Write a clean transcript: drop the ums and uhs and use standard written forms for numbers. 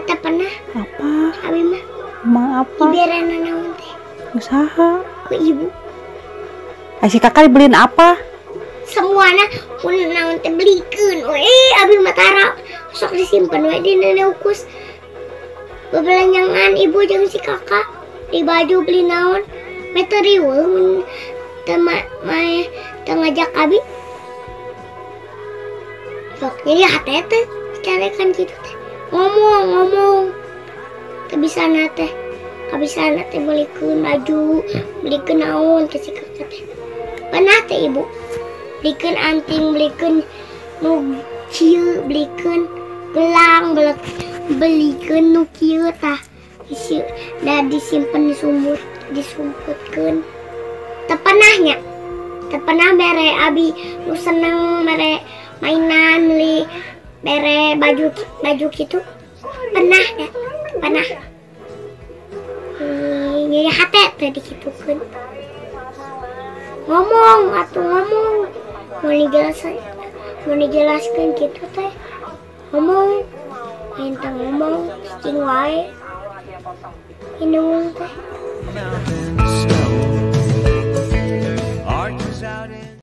tak pernah. Apa? Abi mah. Emang apa? Iberan naon teh. Usaha. Ke ibu. Si kakak dibeliin apa? Semuanya pun naon teh belikeun. Abi mah tara sok disimpen we di ukus. Bebelanjangan ibu jeung si kakak di baju beli naon. Meteriul mun teu mae ngajak abi. Sok jadi hate teh carekan kitu teh. Ngomong. Teu bisa na teh. Kabisa na teh belikeun baju, belikeun naon ke si kakak teh. Pernah teh ibu. Belikeun anting, belikeun nu kieu, belikeun gelang, belikeun nu kieu tah. Da disimpen di sumur, disumputkeun. Teu pernahnya. Teu pernah bere abi nu seneng mere mainan beli bere baju gitu. Pernah ya? Pernah. Jadi hati tadi dikitukeun. Ngomong. Mau dijelaskan gitu teh. Ngomong. Minta ngomong, cing wae. Inung teh.